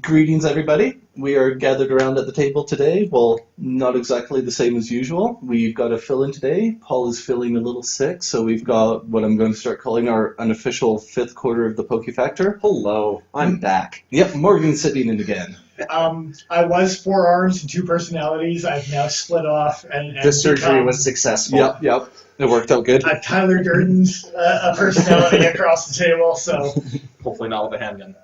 Greetings, everybody. We are gathered around at the table today. Well, not exactly the same as usual. We've got a fill-in today. Paul is feeling a little sick, so we've got what I'm going to start calling our unofficial fifth quarter of the Pokey Factor. Hello, I'm back. Yep, Morgan's sitting in again. I was 4 arms and 2 personalities. I've now split off. And The surgery was successful. Yep. It worked out good. Tyler Durden's a personality across the table, so... Hopefully not with a handgun.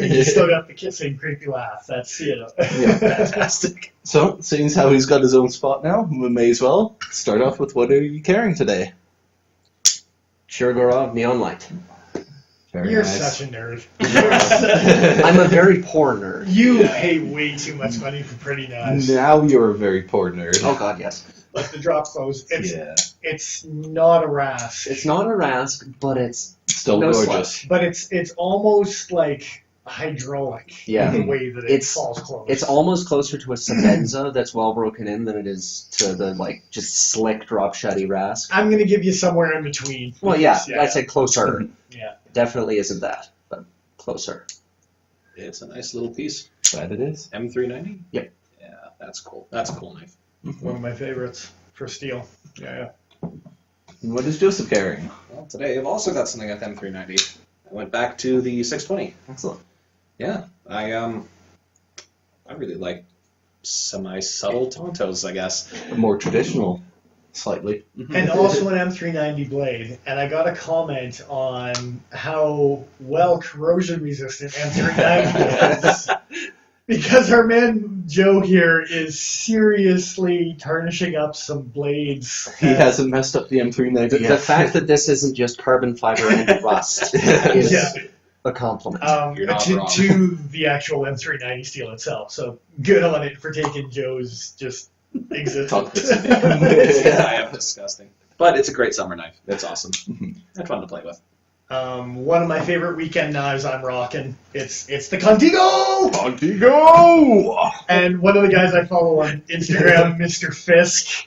You still got the same creepy laugh. That's, Yeah. fantastic. So, seeing as how he's got his own spot now, we may as well start off with what are you carrying today? Shirogorov Neon Light. Very You're nice. such a nerd. I'm a very poor nerd. You pay way too much money for pretty nice. Now you're a very poor nerd. Oh god, yes. Like the drop clothes. Yeah. It's not a rasp. It's not a Rask, but it's Still no gorgeous. slouch. But it's almost like hydraulic Yeah. in the way that it falls close. It's almost closer to a Sabenza that's well broken in than it is to the just slick drop shotty Rask. I'm going to give you somewhere in between. Well, yeah, I said closer. Yeah. Definitely isn't that, but closer. It's a nice little piece. Glad it is. M390? Yep. Yeah, that's cool. That's a cool knife. One of my favorites for steel. Yeah. And what is Joseph carrying? Well, today I've also got something at M390. I went back to the 620. Excellent. Yeah, I really like semi-subtle Tontos, I guess. More traditional, slightly. And also an M390 blade. And I got a comment on how well corrosion resistant M390 is. Because our man Joe here is seriously tarnishing up some blades. He hasn't messed up the M390 The yet. fact that this isn't just carbon fiber and rust is Yeah. a compliment. You're not wrong. To the actual M390 steel itself. So good on it for taking Joe's just existence. I am disgusting. But it's a great summer knife. It's awesome. And fun to play with. One of my favorite weekend knives I'm rocking. It's the Contigo! Contigo! And one of the guys I follow on Instagram, Mr. Fisk,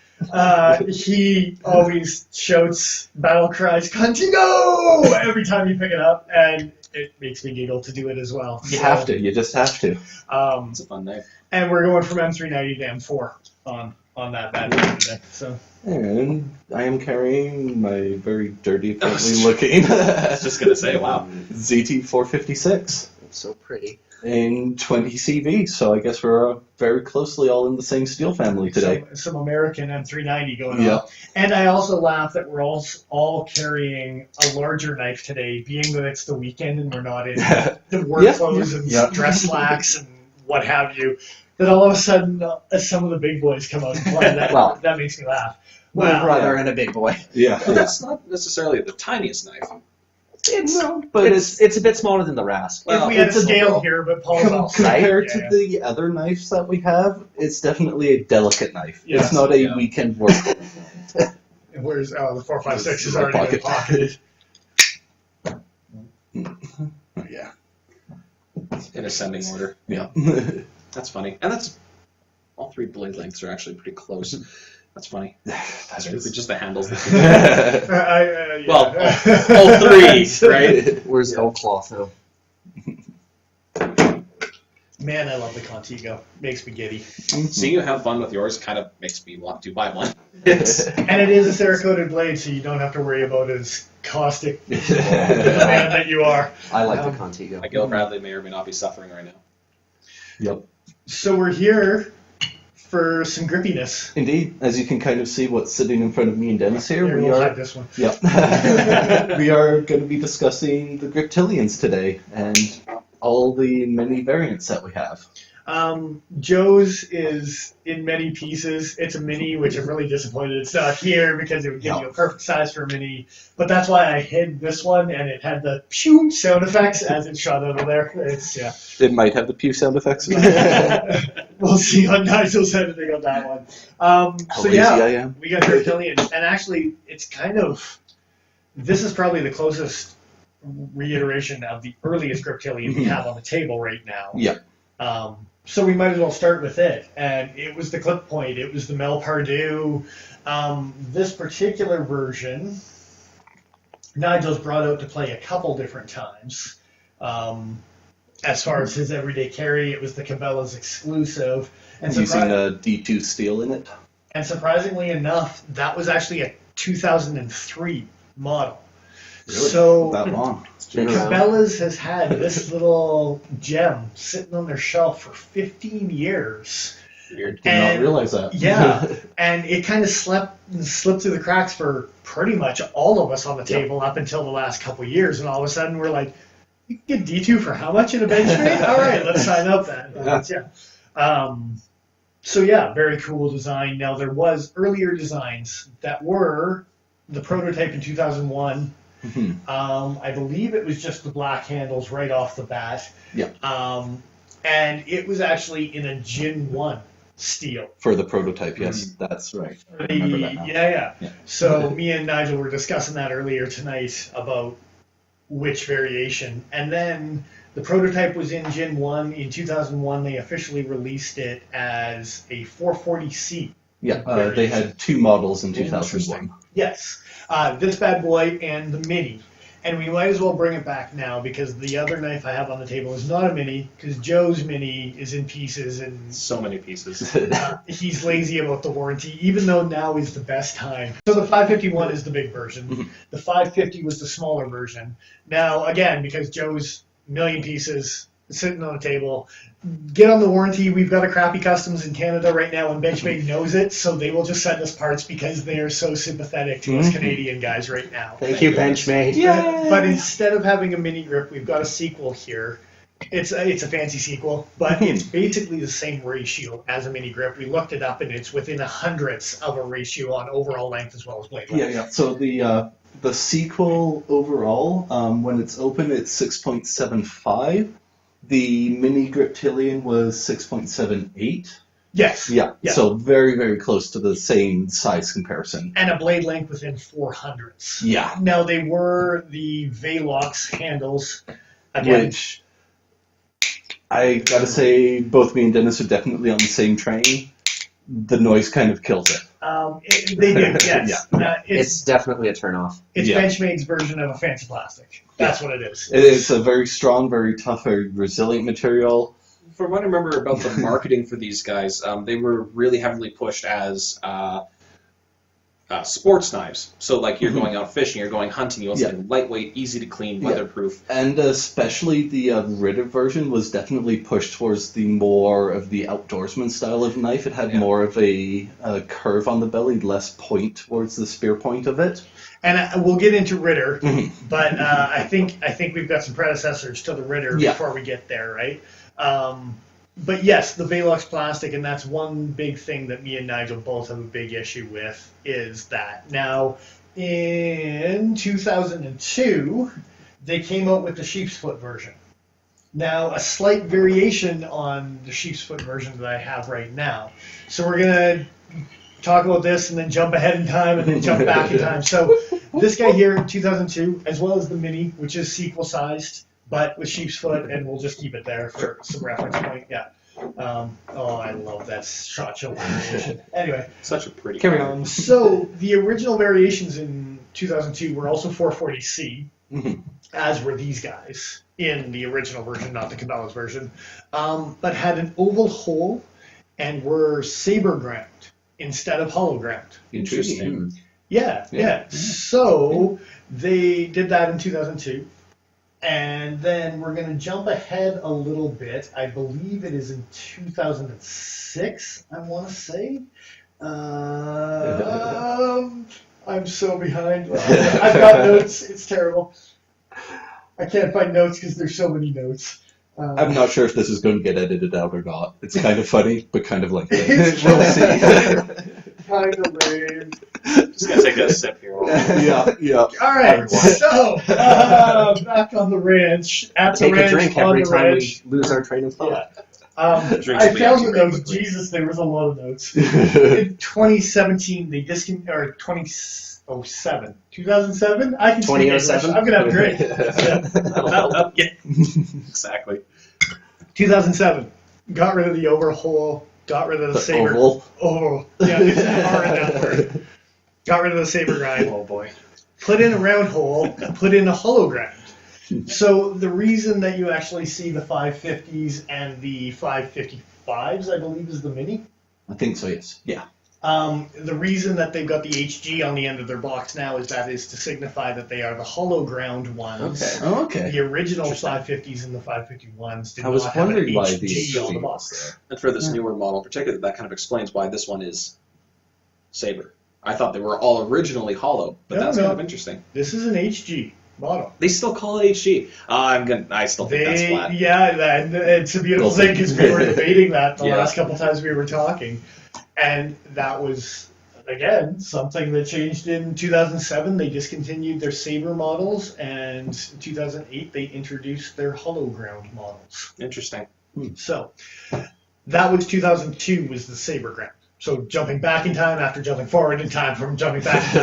he always shouts battle cries, Contigo! Every time you pick it up, and it makes me giggle to do it as well. You have to. You just have to. It's a fun knife. And we're going from M390 to M4 on that bad boy today. So. And I am carrying my very dirty, friendly looking I was just going to say, wow. ZT456 It's so pretty. in 20 CV. So I guess we're very closely all in the same steel family today. Some American M390 going Yeah. on. And I also laugh that we're all carrying a larger knife today, being that it's the weekend and we're not in the work Yeah. clothes and Yeah. dress slacks and what have you. That all of a sudden, some of the big boys come out and play. That makes me laugh. My Wow. brother and a big boy. Yeah. Well, that's not necessarily the tiniest knife. But It's a bit smaller than the Rask. If we had a it's a scale little- here, but Paul's all compared yeah. to the other knives that we have, it's definitely a delicate knife. Yes. It's not a Yeah. weekend work. Where's the 4.56 is My already been pocket. pocketed. Yeah. In ascending order. Yeah. That's funny. And that's... All 3 blade lengths are actually pretty close. That's funny. That's really just the handles. Yeah. Well, all 3, right? Where's El Cloth now? Man, I love the Contigo. Makes me giddy. Seeing you have fun with yours kind of makes me want to buy one. And it is a Cerakoted blade, so you don't have to worry about as caustic man that you are. I like the Contigo. Miguel Bradley may or may not be suffering right now. Yep. So we're here for some grippiness. Indeed, as you can kind of see what's sitting in front of me and Dennis here, we we'll are. hide this one. Yep. We are going to be discussing the Griptilians today and all the many variants that we have. Joe's is in many pieces. It's a mini, which I'm really disappointed it's not here because it would give you a perfect size for a mini. But that's why I hid this one, and it had the pew sound effects as it shot out of there. It's It might have the pew sound effects. We'll see on Nigel's editing on that one. How So lazy yeah, I am. we got Griptilian, and actually, it's kind of this is probably the closest reiteration of the earliest Griptilian we have on the table right now. Yeah. So we might as well start with it. And it was the clip point. It was the Mel Pardue. This particular version, Nigel's brought out to play a couple different times. as far as his everyday carry. It was the Cabela's exclusive. And Using a D2 steel in it. And surprisingly enough, that was actually a 2003 model. Really? So That long. Cabela's has had this little gem sitting on their shelf for 15 years. Weird. Did not realize that. Yeah, and it kind of slipped through the cracks for pretty much all of us on the table up until the last couple of years, and all of a sudden we're like, you can get D2 for how much in a Benchmade? All right, let's sign up then. So yeah, very cool design. Now there was earlier designs that were the prototype in 2001. I believe it was just the black handles right off the bat. Yeah. And it was actually in a Gin 1 steel. For the prototype, yes, that's right. I remember that now. Yeah. So me and Nigel were discussing that earlier tonight about which variation. And then the prototype was in Gin 1. In 2001, they officially released it as a 440C. Yeah, they had two models in 2001. Yes. This bad boy and the Mini. And we might as well bring it back now because the other knife I have on the table is not a Mini because Joe's Mini is in pieces and So many pieces. he's lazy about the warranty, even though now is the best time. So the 551 is the big version. The 550 was the smaller version. Now, again, because Joe's million pieces sitting on the table, get on the warranty. We've got a crappy customs in Canada right now, and Benchmade knows it, so they will just send us parts because they are so sympathetic to us Canadian guys right now. Thank you, Benchmade. But instead of having a mini grip, we've got a sequel here. It's a fancy sequel, but it's basically the same ratio as a mini grip. We looked it up, and it's within a hundredths of a ratio on overall length as well as blade length. Yeah. So the sequel overall, when it's open, it's 6.75. The mini Griptilian was 6.78. Yes. Yeah. So very, very close to the same size comparison. And a blade length within 400ths. Yeah. Now, they were the Velox handles. Again, Which, I gotta say, both me and Dennis are definitely on the same train. The noise kind of kills it. they do, yes. It's definitely a turnoff. It's Benchmade's version of a fancy plastic. That's what it is. It's a very strong, very tough, very resilient material. From what I remember about the marketing for these guys, they were really heavily pushed as sports knives. So, like, you're going out fishing, you're going hunting, you want something lightweight, easy to clean, weatherproof. And especially the Ritter version was definitely pushed towards the more of the outdoorsman style of knife. It had more of a curve on the belly, less point towards the spear point of it. And we'll get into Ritter, but I think we've got some predecessors to the Ritter before we get there, right? But yes, the Velox plastic, and that's one big thing that me and Nigel both have a big issue with, is that. Now, in 2002, they came out with the sheep's foot version. Now, a slight variation on the sheep's foot version that I have right now. So we're going to talk about this and then jump ahead in time and then jump back in time. So this guy here in 2002, as well as the Mini, which is sequel-sized, but with sheep's foot, and we'll just keep it there for some reference point. Yeah. I love that shot show variation. Anyway. Such a pretty Carry on. So the original variations in 2002 were also 440C, as were these guys in the original version, not the Cabela's version, but had an oval hole and were saber ground instead of hollow ground. Interesting. Yeah. So they did that in 2002. And then we're going to jump ahead a little bit. I believe it is in 2006, I want to say. I'm so behind. I've got notes. It's terrible. I can't find notes because there's so many notes. I'm not sure if this is going to get edited out or not. It's kind of funny, but kind of like It's we'll see. kind of lame. Just gonna take a sip here. Yeah. All right, so back on the ranch. At the Take ranch, a drink on every the time ranch. we lose our train of thought. I found the notes. Jesus, there was a lot of notes. In 2017, they or 2007. 2007? I can speak English. 2007? I'm going to have a drink. Yeah, exactly. 2007. Got rid of the overhaul. Got rid of the saber. Oval. Oh, yeah, there's an R in that word. Got rid of the saber grind. Oh boy. Put in a round hole. Put in a hollow grind. So the reason that you actually see the 550s and the 555s, I believe, is the Mini. I think so, yes. Yeah. The reason that they've got the HG on the end of their box now is to signify that they are the hollow ground ones. Okay. Oh, okay. The original 550s and the 551s did I was not have an wondering why HG the on the HG box. was there. And for this newer model in particular, that kind of explains why this one is Saber. I thought they were all originally hollow, but that's kind of interesting. This is an HG model. They still call it HG. I still think that's flat. Yeah, it's a beautiful thing because we were debating that the Yeah. last couple times we were talking. And that was, again, something that changed in 2007. They discontinued their Saber models, and in 2008 they introduced their hollow ground models. Interesting. So that was 2002 was the Saber ground. So jumping back in time after jumping forward in time from jumping back in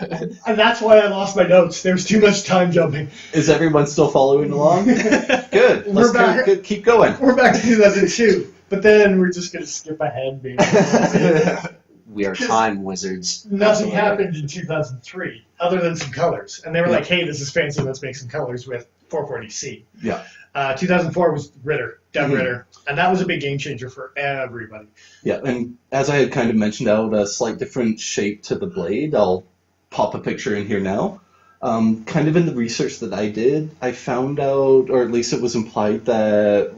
time. And that's why I lost my notes. There's too much time jumping. Is everyone still following along? Good. We're back. Keep going. We're back to 2002. But then we're just going to skip ahead, maybe. We are time wizards. Nothing happened in 2003 other than some colors. And they were like, hey, this is fancy. Let's make some colors with 440C. Yeah. 2004 was Ritter, Doug Ritter. And that was a big game changer for everybody. Yeah, and as I had kind of mentioned out, a slight different shape to the blade. I'll pop a picture in here now. Kind of in the research that I did, I found out, or at least it was implied, that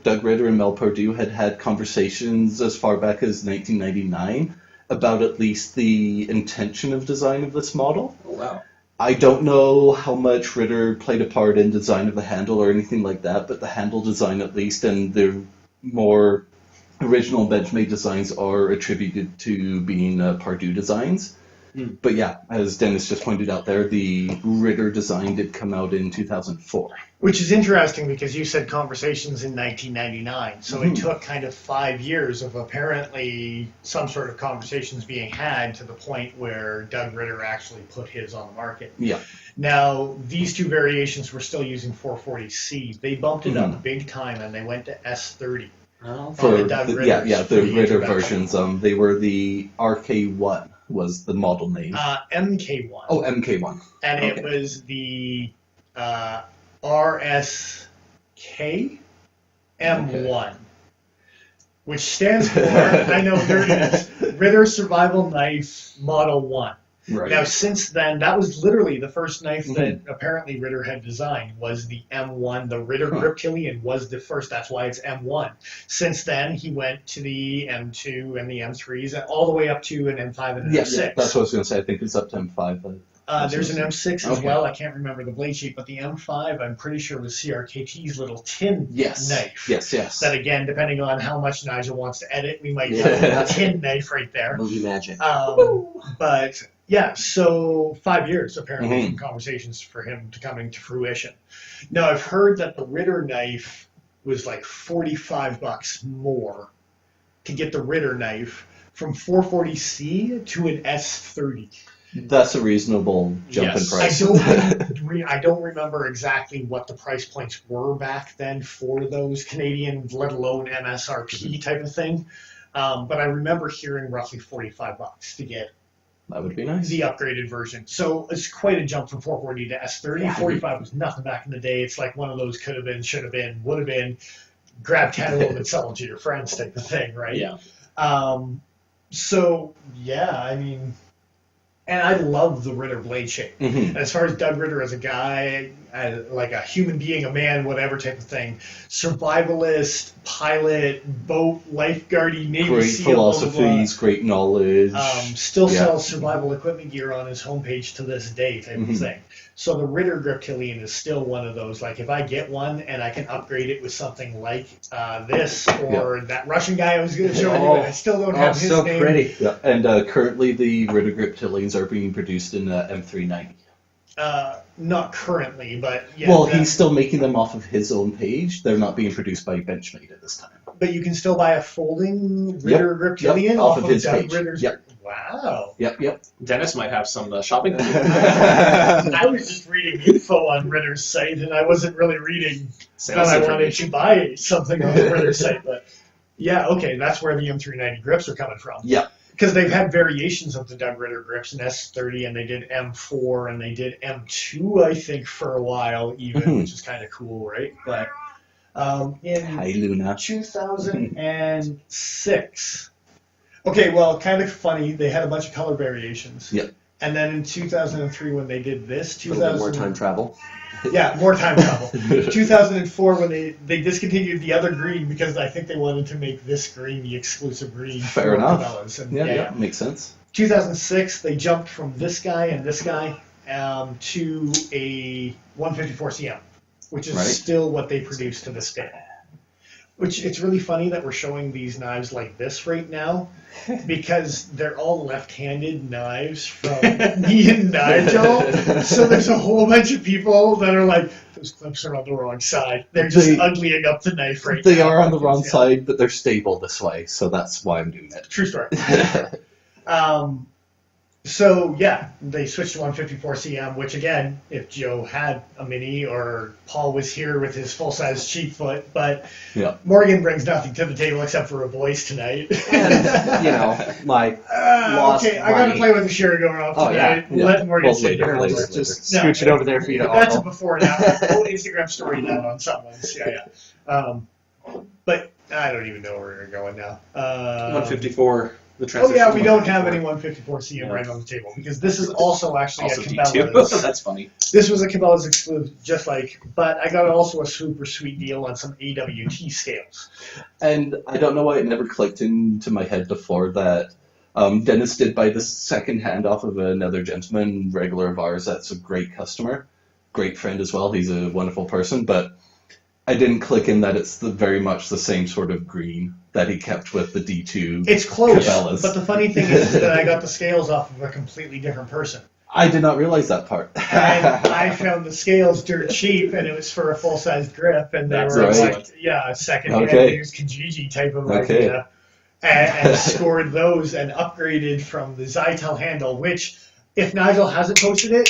Doug Ritter and Mel Perdue had conversations as far back as 1999 about at least the intention of design of this model. Oh, wow. I don't know how much Ritter played a part in design of the handle or anything like that, but the handle design at least and the more original Benchmade designs are attributed to being Perdue designs. But yeah, as Dennis just pointed out there, the Ritter design did come out in 2004. Which is interesting because you said conversations in 1999. So it took kind of 5 years of apparently some sort of conversations being had to the point where Doug Ritter actually put his on the market. Yeah. Now, these two variations were still using 440C. They bumped it up big time and they went to S30. For the Doug the Ritters, the for the Ritter introduction. versions, they were the RK1 was the model name. MK1. Oh, MK1. And okay. it was the RSK M1, which stands for, I know there it is, Ritter Survival Knife Model 1. Right. Now, since then, that was literally the first knife that apparently Ritter had designed was the M1. The Ritter Griptilian was the first. That's why it's M1. Since then, he went to the M2 and the M3s, and all the way up to an M5 and an M6. Yeah, that's what I was going to say. I think it's up to M5. But there's an M6 as well. I can't remember the blade shape, but the M5, I'm pretty sure, was CRKT's little tin knife. Yes. That, again, depending on how much Nigel wants to edit, we might get a tin knife right there. Movie magic. But... yeah, so 5 years, apparently, from conversations for him to coming to fruition. Now, I've heard that the Ritter knife was like $45 more to get the Ritter knife from 440C to an S30. That's a reasonable jump in price. I don't remember exactly what the price points were back then for those Canadian, let alone MSRP type of thing. But I remember hearing roughly $45 to get that would be nice. the upgraded version. So it's quite a jump from 440 to S30. Yeah. 45 was nothing back in the day. It's like one of those could have been, should have been, would have been, grab 10 of them and sell them to your friends type of thing, right? Yeah. So, yeah, I mean, and I love the Ritter blade shape. And as far as Doug Ritter as a guy, like a human being, a man, whatever type of thing, survivalist, pilot, boat, lifeguardy, Navy Great SEAL, philosophies, great knowledge. Still sells survival equipment gear on his homepage to this day type of thing. So the Ritter Griptilian is still one of those, like if I get one and I can upgrade it with something like this or that Russian guy I was going to show you, and I still don't have his name. Pretty. Yeah, and currently the Ritter Griptilians are being produced in M390. Not currently, but yeah. Well, he's still making them off of his own page. They're not being produced by Benchmade at this time. But you can still buy a folding Ritter Griptilian off of his Doug page. Ritter's. Yep. Wow. Yep. Dennis might have some shopping. I was just reading info on Ritter's site, and I wasn't really reading that I wanted to buy something on the Ritter site. But yeah, okay, that's where the M390 grips are coming from. Yeah. because they've had variations of the Doug Ritter grips, an S30, and they did M4, and they did M2, I think, for a while even, which is kind of cool, right? But in Hi, Luna. 2006, okay, well, kind of funny, they had a bunch of color variations. Yep. And then in 2003, when they did this, A little bit more time travel. Yeah, more time travel. 2004, when they discontinued the other green because I think they wanted to make this green the exclusive green Fair for enough. Cabela's. And, Yeah, makes sense. 2006, they jumped from this guy and this guy to a 154 CM, which is Right. still what they produce to this day. Which it's really funny that we're showing these knives like this right now, because they're all left-handed knives from me and Nigel. So there's a whole bunch of people that are like, those clips are on the wrong side. They're just uglying up the knife right now. They are on the wrong side, but they're stable this way, so that's why I'm doing it. True story. So yeah, they switched to 154 CM, which again, if Joe had a mini or Paul was here with his full-size cheap foot, but Yeah. Morgan brings nothing to the table except for a voice tonight. And, you know, my lost okay, I got to money. play with the Sherry-Go off Oh, yeah, tonight. yeah. Let Morgan Well, sit later, down. later. Just No, scooch it over there for you to That's a auto. before and after. We'll Instagram story that on someone's. Yeah. But I don't even know where we're going now. 154. The Oh transition yeah, to we don't have 154. any 154 CM right on the table because this is also actually Also a D2. Cabela's. That's funny. This was a Cabela's exclusive, just like. But I got also a super sweet deal on some AWT scales. And I don't know why it never clicked into my head before that Dennis did buy this second hand off of another gentleman, regular of ours, that's a great customer, great friend as well, he's a wonderful person, but I didn't click in that it's very much the same sort of green that he kept with the D2. It's close, Cabela's. but the funny thing is that I got the scales off of a completely different person. I did not realize that part. And I found the scales dirt cheap, and it was for a full-size grip, and they That's were right. like, a second-hand Okay. used Kijiji type of Okay. idea. And scored those and upgraded from the Zytel handle, which, if Nigel hasn't posted it,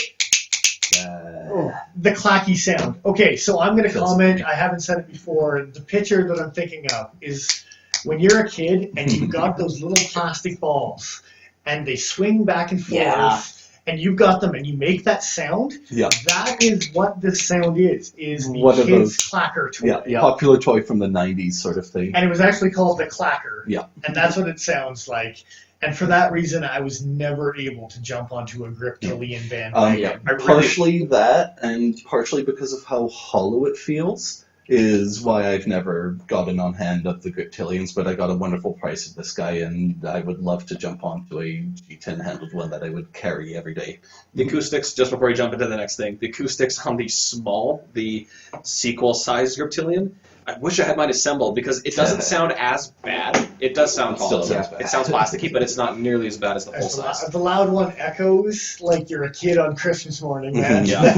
the clacky sound. Okay, so I'm going to comment. I haven't said it before. The picture that I'm thinking of is when you're a kid and you've got those little plastic balls and they swing back and forth, Yeah. and you've got them and you make that sound. Yeah. That is what this sound is the One of kid's those- clacker toy. Yeah, Yeah. popular toy from the 90s sort of thing. And it was actually called the clacker. Yeah. And that's what it sounds like. And for that reason, I was never able to jump onto a Griptilian bandwagon. Yeah. I really- Partially that, and partially because of how hollow it feels, is why I've never gotten on hand of the Griptilians, but I got a wonderful price of this guy, and I would love to jump onto a G10 handled one that I would carry every day. The acoustics, just before we jump into the next thing, the acoustics on the small, the sequel size Griptilian, I wish I had mine assembled because it doesn't sound as bad. It does sound It still hollow. sounds bad. It sounds plasticky, but it's not nearly as bad as the full As size. the loud one echoes like you're a kid on Christmas morning, man. Yeah.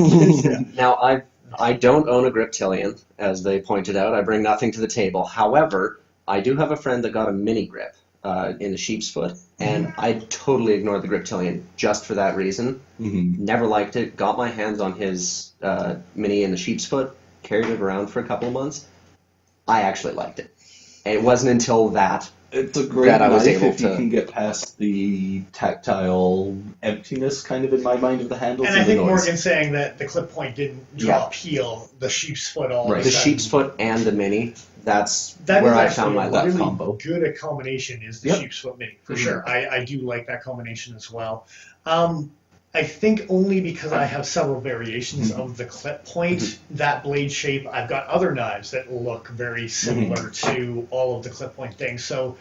Now, I don't own a Griptilian, as they pointed out. I bring nothing to the table. However, I do have a friend that got a mini grip in the sheep's foot, and I totally ignored the Griptilian just for that reason. Mhm. Never liked it. Got my hands on his mini in the sheep's foot, carried it around for a couple of months. I actually liked it. And it wasn't until that. It's a great That I was knife able if you to- can get past the tactile emptiness, kind of in my mind, of the handles And I and the think noise. Morgan's saying that the clip point didn't draw appeal the sheep's foot all Right. of The a sudden. sheep's foot and the mini, that's That where is I actually found my a love really combo. good a combination is the Yep. sheep's foot mini, for Mhm. sure. I do like that combination as well. I think only because I have several variations of the clip point, that blade shape, I've got other knives that look very similar to all of the clip point things. So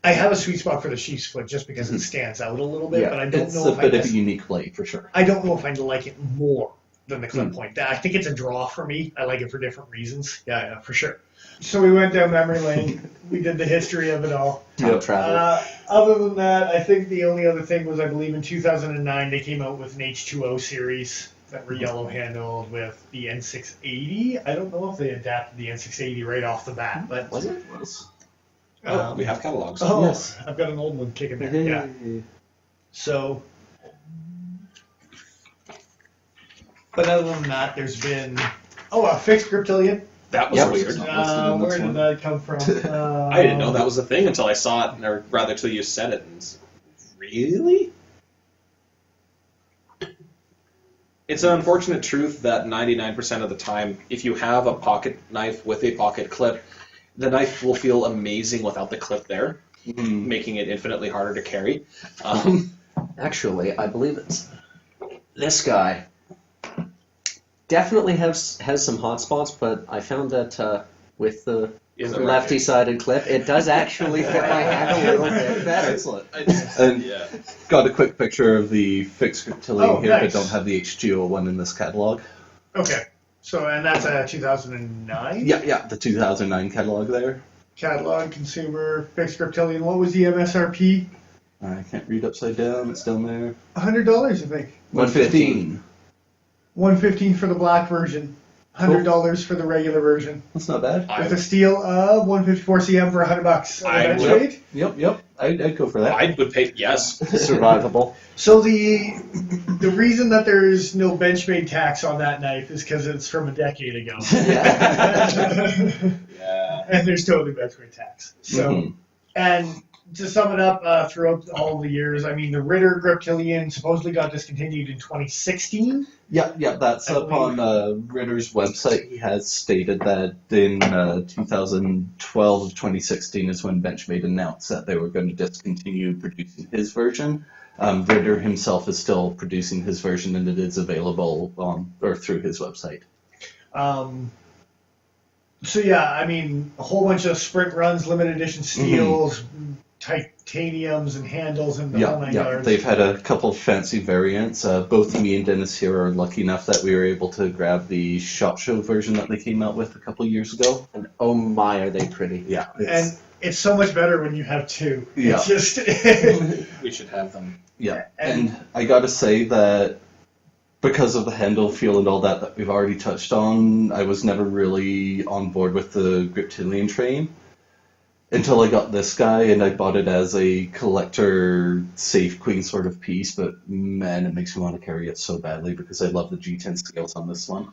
I have a sweet spot for the sheep's foot just because it stands out a little bit, Yeah, but I don't it's know a if bit of a unique blade, for sure. I don't know if I like it more than the clip point. I think it's a draw for me. I like it for different reasons. Yeah, for sure. So we went down memory lane. We did the history of it all. Time Yep. travel. Other than that, I think the only other thing was I believe in 2009 they came out with an H2O series that were yellow handled with the N680. I don't know if they adapted the N680 right off the bat, but Was it? Oh, we have catalogs. oh, Yes. I've got an old one kicking there. Yeah. So, but other than that, there's been a fixed Griptilian. That was Yep. weird. Where did that come from? I didn't know that was a thing until I saw it, or rather, till you said it. And really? It's an unfortunate truth that 99% of the time, if you have a pocket knife with a pocket clip, the knife will feel amazing without the clip there, making it infinitely harder to carry. Actually, I believe it's this guy. Definitely has some hot spots, but I found that with the lefty-sided clip, it does actually fit my hand a little bit better. Excellent. And got a quick picture of the fixed Griptilian here, nice. but don't have the HGO one in this catalog. Okay. So, and that's a 2009 Yeah, the 2009 catalog there. catalog, consumer, fixed Griptilian. What was the MSRP? I can't read upside down. It's down there. $100, I think. $115. $115 for the black version. $100 for the regular version. That's not bad. With a steel of 154 cm for $100. I would. Yep. I'd go for that. I would pay, yes. Survivable. So the reason that there's no Benchmade tax on that knife is because it's from a decade ago. Yeah. And there's totally Benchmade tax. So, and to sum it up, throughout all the years, I mean, the Ritter Griptilian supposedly got discontinued in 2016. Yeah, that's up on Ritter's website. He has stated that in 2012 of 2016 is when Benchmade announced that they were going to discontinue producing his version. Ritter himself is still producing his version, and it is available on or through his website. So yeah, I mean, a whole bunch of sprint runs, limited edition steels, titaniums, and handles, and the whole nine yards. They've had a couple of fancy variants. Both me and Dennis here are lucky enough that we were able to grab the SHOT Show version that they came out with a couple of years ago. And oh my, are they pretty. Yeah. And it's so much better when you have two. Yeah. It's just We should have them. Yeah, and I gotta say that because of the handle feel and all that we've already touched on, I was never really on board with the Griptilian train until I got this guy, and I bought it as a collector safe queen sort of piece, but man, it makes me want to carry it so badly because I love the G10 scales on this one.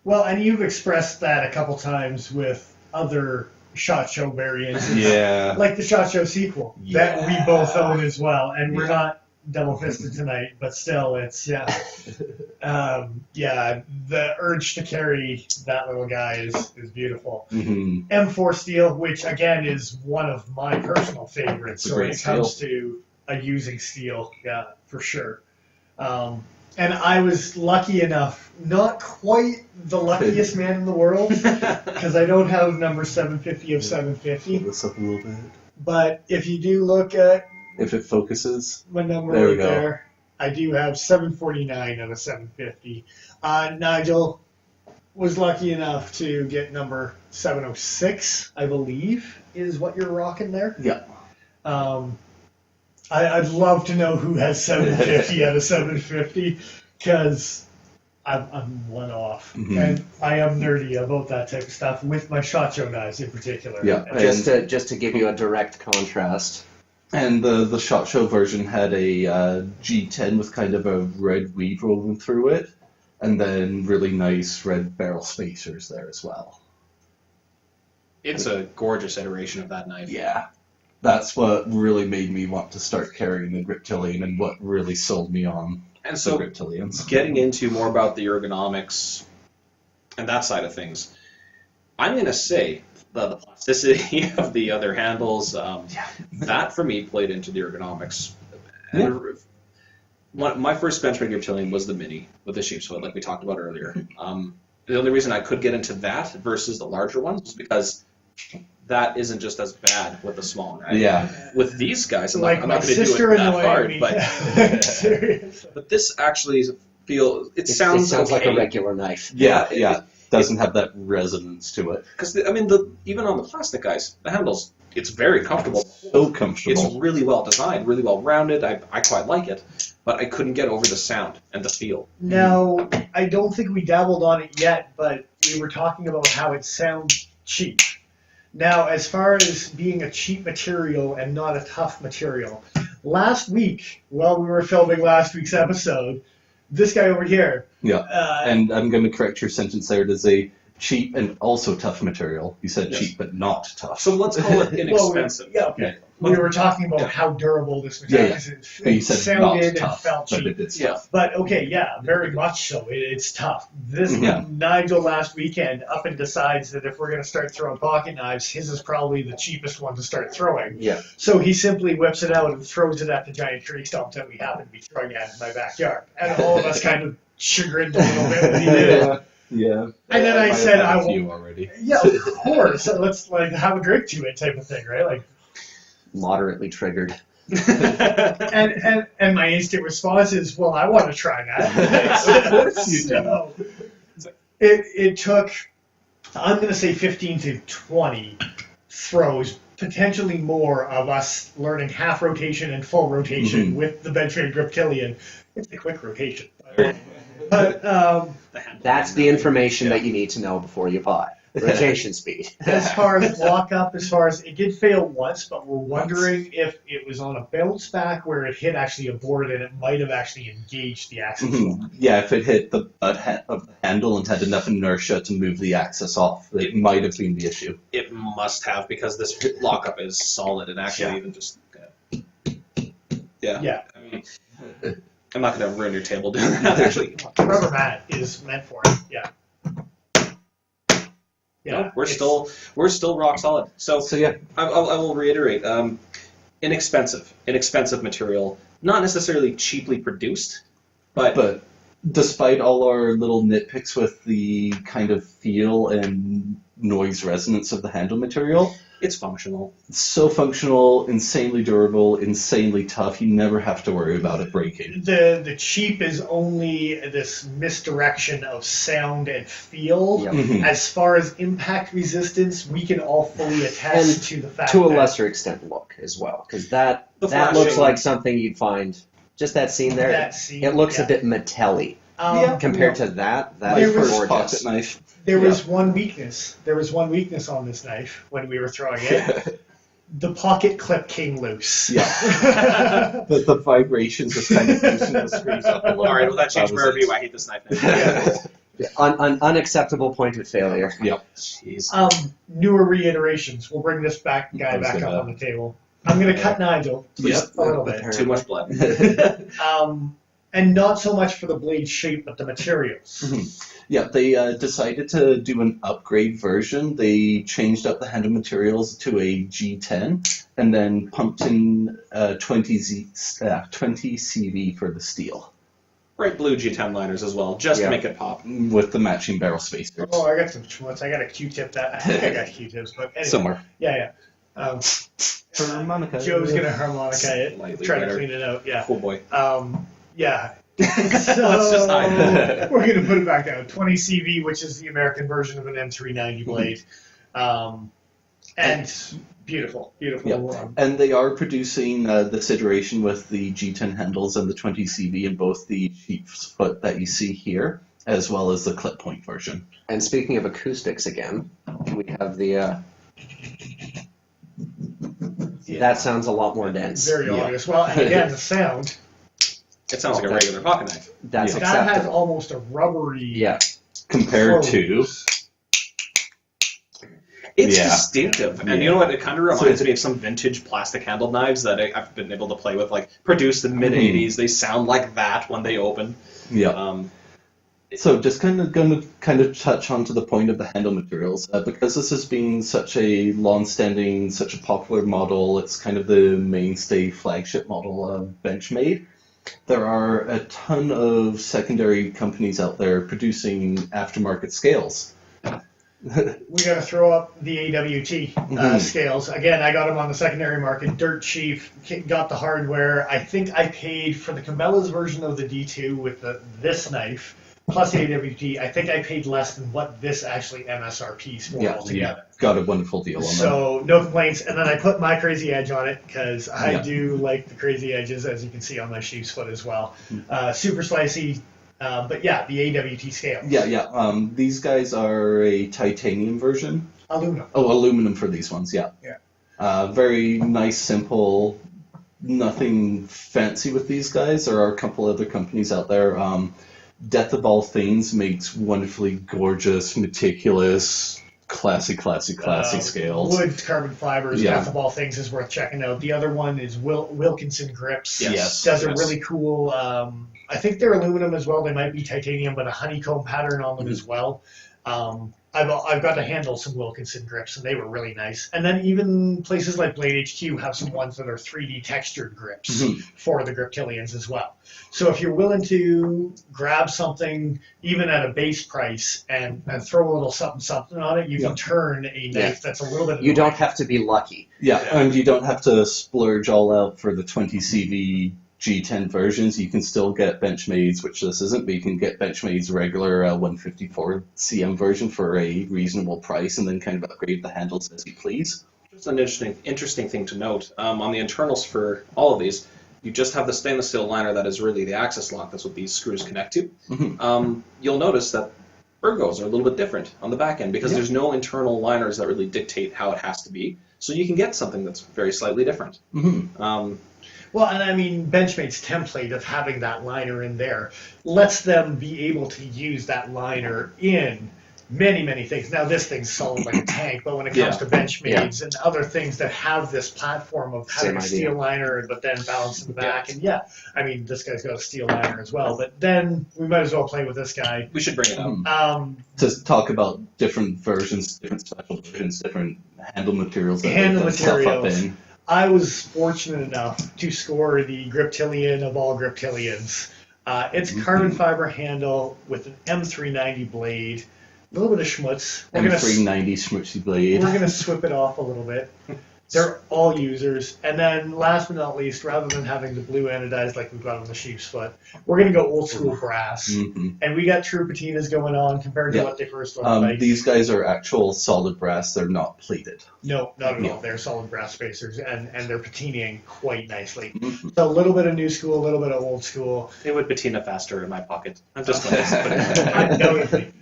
well, and you've expressed that a couple times with other SHOT Show variants. Yeah. Like the SHOT Show sequel that we both own as well, and we're not double-fisted tonight, but still, it's the urge to carry that little guy is beautiful. M4 steel, which again is one of my personal favorites. It's a So when great it comes to using steel, yeah, for sure. And I was lucky enough, not quite the luckiest man in the world, because I don't have number 750 of 750. Pull this up a little bit. But if you do look at If it focuses. my number There we right go. there, I do have 749 out of 750. Nigel was lucky enough to get number 706, I believe, is what you're rocking there. Yeah. I'd love to know who has 750 out of 750, because I'm one off. And I am nerdy about that type of stuff, with my SHOT Show knives in particular. Yeah. And Just to give you a direct contrast. And the SHOT Show version had a G10 with kind of a red weave woven through it, and then really nice red barrel spacers there as well. It's a gorgeous iteration of that knife. Yeah. That's what really made me want to start carrying the Griptilian and what really sold me on And so, the Griptilians. getting into more about the ergonomics and that side of things, I'm going to say the plasticity of the other handles, that for me played into the ergonomics. And my first Benchmade Griptilian was the Mini with the sheep's foot, like we talked about earlier. The only reason I could get into that versus the larger ones was because that isn't just as bad with the small guy. Yeah. With these guys, I'm like not my going to do sister it that annoying hard, me. but Seriously. but this actually It sounds like a okay. regular knife. Yeah. Doesn't have that resonance to it. Because even on the plastic guys, the handles, it's very comfortable. So comfortable. It's really well designed, really well rounded. I quite like it, but I couldn't get over the sound and the feel. Now, I don't think we dabbled on it yet, but we were talking about how it sounds cheap. Now, as far as being a cheap material and not a tough material, last week, while we were filming last week's episode, this guy over here. Yeah. And I'm going to correct your sentence there. It is a cheap and also tough material. You said Yes. cheap but not tough. So let's call it inexpensive. Okay. We were talking about how durable this material is. But you It said not sounded and tough, felt but cheap. it is Yeah. tough. But okay, yeah, very much so. It's tough. This Yeah. Nigel last weekend up and decides that if we're going to start throwing pocket knives, his is probably the cheapest one to start throwing. Yeah. So he simply whips it out and throws it at the giant tree stump that we happen to be throwing at in my backyard. And all of us kind of chagrined a little bit when he did it. Yeah. And then I might said, have had I a will. few already. Yeah, of course. So let's have a drink to it type of thing, right? Like, Moderately triggered. and my instant response is, well, I want to try that. Of course you do. So, it took, I'm going to say 15 to 20 throws, potentially more, of us learning half rotation and full rotation with the Benchmade Griptilian. It's a quick rotation. But That's the information that you need to know before you buy. Rotation speed. as far as walk up, it did fail once, but we're wondering if it was on a bounce back where it hit actually a board and it might have actually engaged the axis. Yeah, if it hit the butt of the handle and had enough inertia to move the axis off, it might have been the issue. It must have, because this lockup is solid and actually even just. Yeah. I mean, I'm not going to ruin your table doing that, actually. Rubber mat is meant for it. Yeah. Yeah. No, we're still rock solid. So yeah, I will reiterate. Inexpensive material, not necessarily cheaply produced, but despite all our little nitpicks with the kind of feel and noise resonance of the handle material, it's functional. It's so functional, insanely durable, insanely tough. You never have to worry about it breaking. The cheap is only this misdirection of sound and feel. Yep. As far as impact resistance, we can all fully attest to the fact To a that lesser extent, look as well, because that flashing. looks like something you'd find. Just that scene there. that scene, It looks a bit metallic compared to that. That My is first Pocket gorgeous. knife. There was one weakness. There was one weakness on this knife when we were throwing it. The pocket clip came loose. Yeah. The vibrations just kind of loosened the screws up a little. All right, well, that changed was my it. review. I hate this knife now. An unacceptable point of failure. Yep. Jeez. Newer reiterations. We'll bring this guy I was back gonna- up on the table. I'm going to cut Nigel just a little bit. Too much blood. And not so much for the blade shape, but the materials. Yeah, they decided to do an upgrade version. They changed up the handle materials to a G10 and then pumped in 20 CV for the steel Bright blue G10 liners as well, just to make it pop. with the matching barrel spacers. Oh, I got some schmutz. I got a Q-tip. I think I got Q-tips, but anyway. Somewhere. Yeah. Harmonica. Joe's going to harmonica it, Slightly try better. to clean it out. Yeah. Cool boy. Yeah. Let's just hide. We're going to put it back down. 20 CV, which is the American version of an M390 blade. And beautiful. Yep. And they are producing this iteration with the G10 handles and the 20 CV in both the sheep's foot that you see here, as well as the clip point version. And speaking of acoustics again, we have the. That sounds a lot more dense. Very obvious. Well, and again, the sound. It sounds like a regular pocket knife. That's Yeah. That has acceptable. almost a rubbery. Yeah. Compared flow. to... It's Yeah. distinctive. And you know what? It kind of reminds me of some vintage plastic handled knives that I've been able to play with, like produced in the mid 80s. They sound like that when they open. Yeah. So just going to touch on to the point of the handle materials. Because this has been such a long-standing, such a popular model, it's kind of the mainstay flagship model of Benchmade. There are a ton of secondary companies out there producing aftermarket scales. We got to throw up the AWT scales. Again, I got them on the secondary market, dirt cheap, got the hardware. I think I paid for the Cabela's version of the D2 with this knife, plus the AWT, I think I paid less than what this actually MSRP's for altogether. Got a wonderful deal on that. So no complaints. And then I put my crazy edge on it because I do like the crazy edges, as you can see on my sheep's foot as well. Super slicey. But yeah, the AWT scale. Yeah. These guys are a titanium version. Aluminum. Oh, aluminum for these ones, yeah. Very nice, simple, nothing fancy with these guys. There are a couple other companies out there. Death of All Things makes wonderfully gorgeous, meticulous, classic scales. Wood carbon fibers, Yeah. Death of All Things is worth checking out. The other one is Wilkinson Grips. Yes. Does a Yes. really cool, I think they're aluminum as well. They might be titanium, but a honeycomb pattern on them as well. I've got to handle some Wilkinson grips, and they were really nice. And then even places like Blade HQ have some ones that are 3D textured grips for the Griptilians as well. So if you're willing to grab something, even at a base price, and throw a little something on it, you can turn a knife that's a little bit... You don't have to be lucky. Yeah, and you don't have to splurge all out for the 20 CV G10 versions. You can still get Benchmade's, which this isn't, but you can get Benchmade's regular 154 CM version for a reasonable price, and then kind of upgrade the handles as you please. Just an interesting thing to note. On the internals for all of these, you just have the stainless steel liner that is really the axis lock. That's what these screws connect to. You'll notice that ergos are a little bit different on the back end because there's no internal liners that really dictate how it has to be. So you can get something that's very slightly different. Well, and I mean, Benchmade's template of having that liner in there lets them be able to use that liner in many things. Now, this thing's solid like a tank, but when it comes to Benchmade's and other things that have this platform of having a steel liner, but then balance in the back, and I mean, this guy's got a steel liner as well, but then we might as well play with this guy. We should bring it up. To talk about different versions, different special versions, different handle materials that Handle they put stuff up materials. in. I was fortunate enough to score the Griptilian of all Griptilians. It's carbon fiber handle with an M390 blade, a little bit of schmutz. M390 schmutzy blade. We're going to swip it off a little bit. They're all users. And then last but not least, rather than having the blue anodized like we've got on the sheep's foot, we're going to go old school brass. And we got true patinas going on compared to what they first looked like. These guys are actual solid brass. They're not plated. No, not at all. They're solid brass spacers, and they're patinaing quite nicely. So a little bit of new school, a little bit of old school. It would patina faster in my pocket. I'm just going to put it I know you think.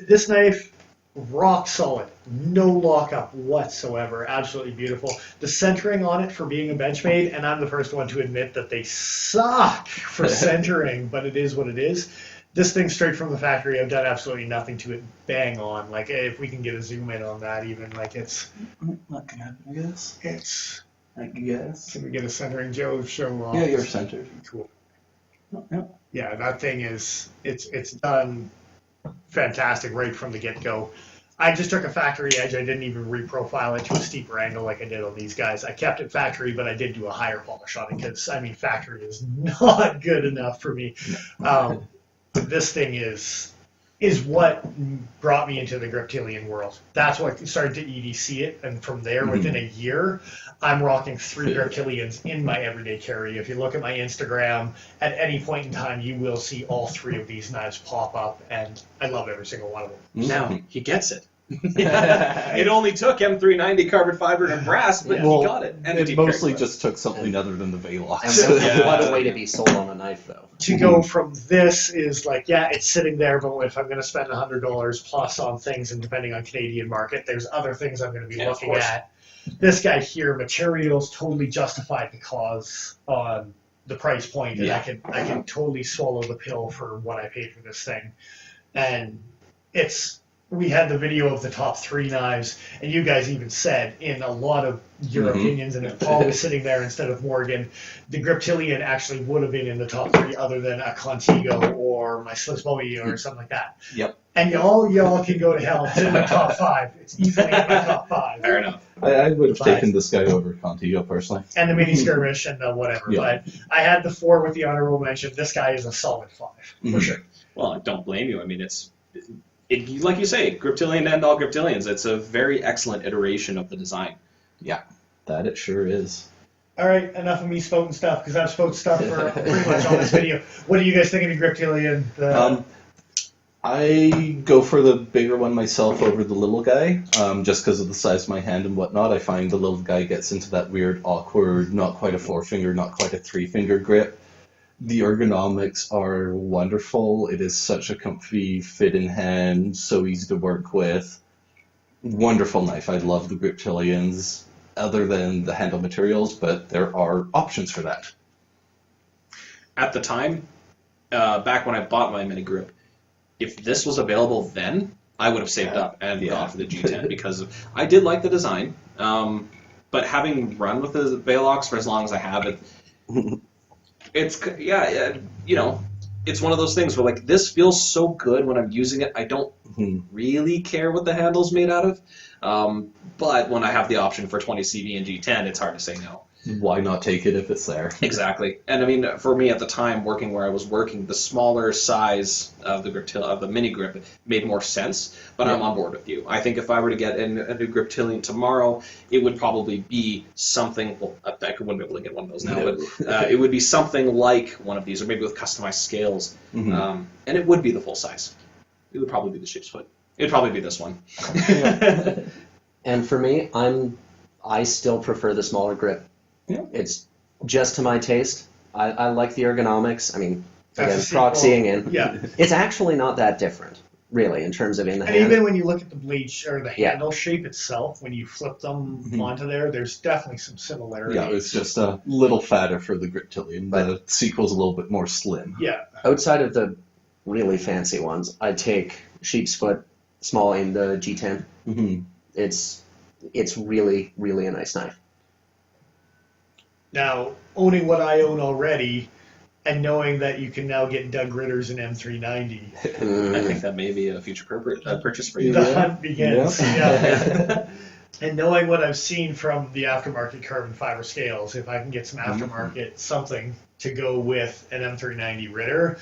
This knife, rock solid, no lockup whatsoever, absolutely beautiful. The centering on it for being a Benchmade, and I'm the first one to admit that they suck for centering, but it is what it is. This thing straight from the factory, I've done absolutely nothing to it. Bang on. Like, if we can get a zoom in on that even, like it's... Not gonna happen, I guess. It's... I guess. Can we get a centering, Joe? Show off. Yeah, you're centered. Cool. Yeah. Yeah, that thing is, it's done fantastic right from the get-go. I just took a factory edge. I didn't even reprofile it to a steeper angle like I did on these guys. I kept it factory, but I did do a higher polish on it because, I mean, factory is not good enough for me. But this thing is what brought me into the Griptilian world. That's what started to EDC it, and from there, within a year, I'm rocking 3 Griptilians in my everyday carry. If you look at my Instagram, at any point in time, you will see all 3 of these knives pop up, and I love every single one of them. Now, he gets it. It only took M390 carbon fiber and brass, but he got it. And it mostly just took something other than the Velox. And what a way to be sold on a knife, though. To go from this is like, yeah, it's sitting there, but if I'm going to spend $100 plus on things, and depending on Canadian market, there's other things I'm going to be looking at. This guy here, materials totally justified the cause on the price point, and I can totally swallow the pill for what I paid for this thing. And we had the video of the top 3 knives, and you guys even said in a lot of your opinions, and if Paul was sitting there instead of Morgan, the Griptilian actually would have been in the top 3 other than a Contigo or my Swiss Bowie or something like that. Yep. And y'all can go to hell. It's in my top 5. It's easily in my top 5. Fair enough. I would have taken this guy over Contigo personally. And the mini skirmish and the whatever. Yeah. But I had the 4 with the honorable mention. This guy is a solid 5 for sure. Well, I don't blame you. I mean, like you say, Griptilian and all Griptilians. It's a very excellent iteration of the design. Yeah, that it sure is. All right, enough of me spoken stuff, because I've spoken stuff for pretty much all this video. What do you guys think of the Griptilian? I go for the bigger one myself over the little guy, just because of the size of my hand and whatnot. I find the little guy gets into that weird, awkward, not quite a 4-finger, not quite a 3-finger grip. The ergonomics are wonderful. It is such a comfy fit in hand, so easy to work with. Wonderful knife. I love the Griptilians, other than the handle materials, but there are options for that. At the time, back when I bought my mini grip, if this was available then, I would have saved up and gone for the G10 because I did like the design. But having run with the Velox for as long as I have, it's it's one of those things where like this feels so good when I'm using it. I don't really care what the handle's made out of, but when I have the option for 20 CV and G10, it's hard to say no. Why not take it if it's there? Exactly. And I mean, for me at the time, working where I was working, the smaller size of the mini grip made more sense, but I'm on board with you. I think if I were to get a new Griptilian tomorrow, it would probably be something, well, I wouldn't be able to get one of those now, but it would be something like one of these, or maybe with customized scales, and it would be the full size. It would probably be the sheep's foot. It would probably be this one. And for me, I still prefer the smaller grip. Yeah. It's just to my taste. I like the ergonomics. I mean, again, That's proxying in. Yeah. It's actually not that different, really, in terms of in the And hand. even when you look at the blade or the handle shape itself, when you flip them onto there's definitely some similarities. Yeah, it's just a little fatter for the Griptilian. The sequel's a little bit more slim. Yeah. Outside of the really fancy ones, I take sheep's foot small in the G10. It's really, really a nice knife. Now, owning what I own already, and knowing that you can now get Doug Ritter's an M390, I think that may be a future purchase for you. the hunt begins. Yeah. And knowing what I've seen from the aftermarket carbon fiber scales, if I can get some aftermarket something to go with an M390 Ritter,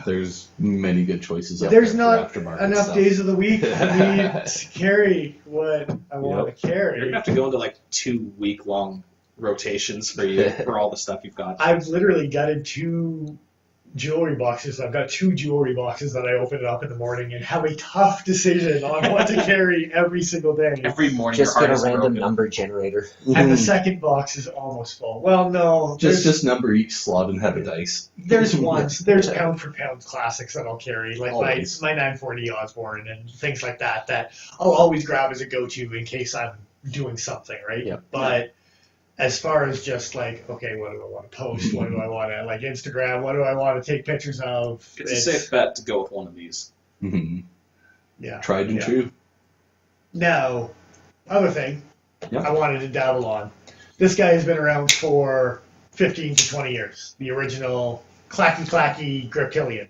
there's many good choices out there's there not for aftermarket enough stuff. days of the week for me to carry what I want to carry. You're gonna have to go into like 2-week-long rotations for you for all the stuff you've got. I've literally gutted 2 jewelry boxes. I've got 2 jewelry boxes that I open up in the morning and have a tough decision on what to carry every single day. Every morning, Just your get a heart is random broken. number generator. And the second box is almost full. Well, no. Just number each slot and have a dice. There's ones. There's pound for pound classics that I'll carry, like Always. my 940 Osborne and things like that I'll always grab as a go-to in case I'm doing something, right? Yep. But as far as just like, okay, what do I want to post? What do I want to, like, Instagram? What do I want to take pictures of? It's a safe bet to go with one of these. Yeah. Tried and Yeah. true. Now, other thing Yeah. I wanted to dabble on. This guy has been around for 15 to 20 years. The original clacky Griptilian.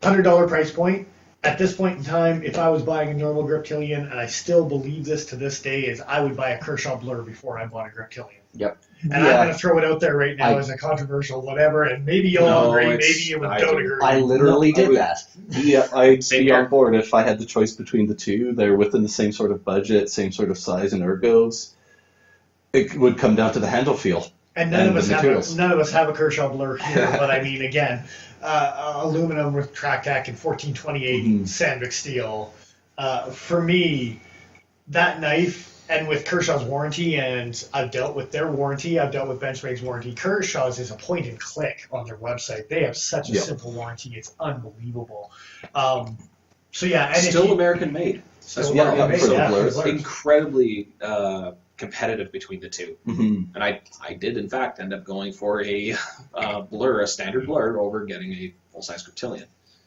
$100 price point. At this point in time, if I was buying a normal Griptilian, and I still believe this to this day, is I would buy a Kershaw Blur before I bought a Griptilian. Yep. And I'm going to throw it out there right now as a controversial whatever, and maybe you'll agree, maybe you don't agree. I literally No, I did would- that. Yeah, I'd Same be here. on board if I had the choice between the two. They're within the same sort of budget, same sort of size and ergos. It would come down to the handle feel. And none and of the us materials. have a Kershaw Blur here, but I mean, again, aluminum with TrackTac and 1428 Sandvik steel. For me, that knife, and with Kershaw's warranty, and I've dealt with their warranty, I've dealt with Benchmade's warranty. Kershaw's is a point and click on their website. They have such a simple warranty; it's unbelievable. So yeah, and Still American made. Still American made, for the yeah, Blurs. for the Incredibly competitive between the two. Mm-hmm. And I did, in fact, end up going for a Blur, a standard Blur, over getting a full-size Griptilian.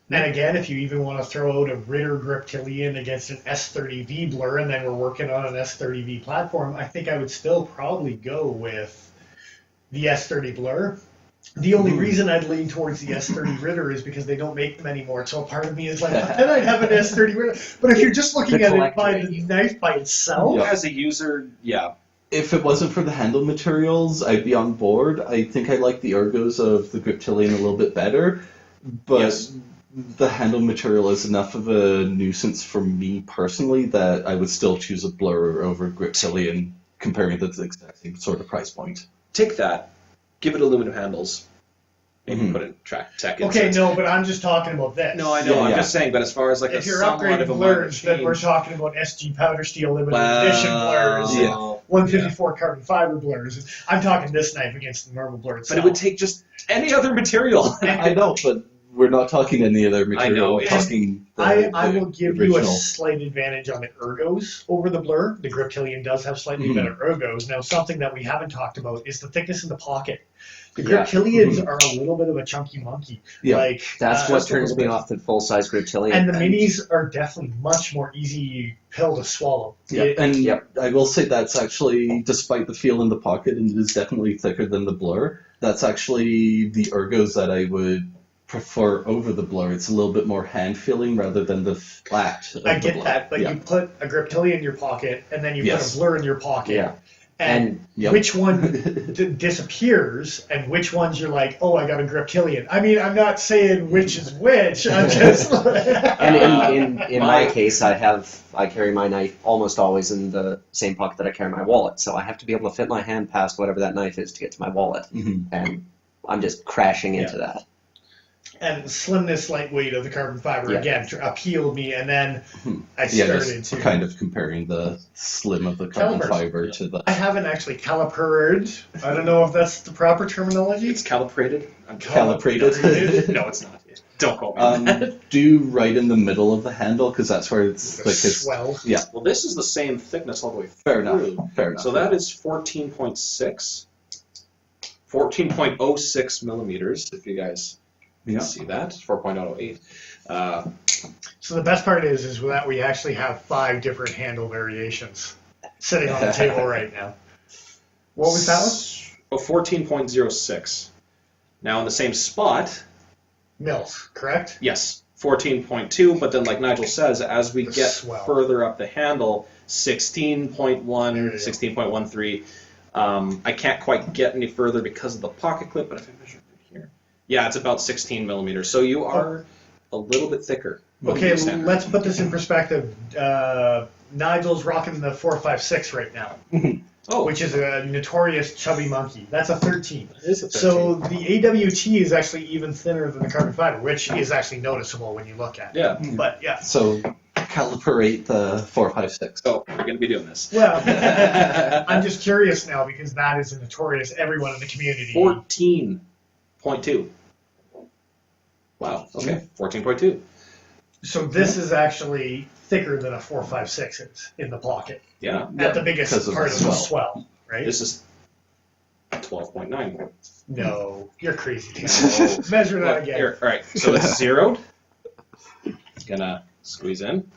And again, if you even want to throw out a Ritter Griptilian against an S30V Blur, and then we're working on an S30V platform, I think I would still probably go with the S30 Blur. The only reason I'd lean towards the S30 Ritter is because they don't make them anymore. So part of me is like, then I'd have an S30 Ritter. But if you're just looking The at it collector by in the you. knife by itself, As a user, yeah. If it wasn't for the handle materials, I'd be on board. I think I like the ergos of the Griptilian a little bit better, but Yes. the handle material is enough of a nuisance for me personally that I would still choose a Blur over Griptilian, comparing the exact same sort of price point. Take that, give it aluminum handles, maybe put in TrackTac. okay, inserts. no, but I'm just talking about this. No, I know. Yeah, I'm yeah. just saying. But as far as like If a you're somewhat upgrading of a minor blurs, then we're change- talking about SG powder steel limited edition blurs. Yeah. 154 carbon fiber blurs. I'm talking this knife against the normal blur itself. But it would take just any other material. I know, but we're not talking any other material. know, We're it's- talking I will give you a original. slight advantage on the ergos over the blur. The Griptilian does have slightly Mhm. better ergos. Now, something that we haven't talked about is the thickness in the pocket. The Yeah. Griptilians are a little bit of a chunky monkey. Yeah. Like That's what just a turns little me bit. off the full-size Griptilian. And the minis are definitely much more easy pill to swallow. Yeah, It- and Yep. I will say that's actually, despite the feel in the pocket, and it is definitely thicker than the blur, that's actually the ergos that I would prefer over the blur. It's a little bit more hand feeling rather than the flat. Of I the get blur. that, but yeah. you put a Griptilian in your pocket, and then you Yes. put a blur in your pocket. Yeah. And Yep. which one disappears, and which ones you're like, oh, I got a Griptilian. I mean, I'm not saying which is which. I'm just. And in my case, I carry my knife almost always in the same pocket that I carry my wallet. So I have to be able to fit my hand past whatever that knife is to get to my wallet. Mhm. And I'm just crashing into that. And slimness, lightweight of the carbon fiber Yeah. again appealed me, and then I Yeah, started just to. kind of comparing the slim of the carbon Calipers. fiber to the. I haven't actually calipered. I don't know if that's the proper terminology. It's calibrated. I'm Calibrated. No, it's not. Don't quote me on that. Do right in the middle of the handle because that's where it's The thickest. swell. Yeah, Well, this is the same thickness all the way fair through. enough. Fair enough. So that is 14.06 millimeters, if you guys Yeah. see that. 4.008. So the best part is that we actually have 5 different handle variations sitting on the table right now. What was that one? Oh, 14.06. Now in the same spot, Mils, correct? yes, 14.2, but then like Nigel says, as we The get swell. further up the handle, 16.1, There you go. 16.13. I can't quite get any further because of the pocket clip, but if I measure it here, yeah, it's about 16 millimeters. So you are a little bit thicker. Okay, Standard. let's put this in perspective. Nigel's rocking the 4.56 right now, Oh, which is a notorious chubby monkey. That's a 13. it is a 13. So the AWT is actually even thinner than the carbon fiber, which is actually noticeable when you look at it. Yeah, But yeah, So calibrate the 456. so we're going to be doing this. well, I'm just curious now because that is a notorious everyone in the community. 14.2. Wow, okay, 14.2. So this is actually thicker than a 4.56 is in the pocket Yeah, at the biggest because of part the of the swell. swell, right? this is 12.9. No, you're crazy. Dan. Measure that Look, again. here, all right, so it's zeroed. Gonna squeeze in.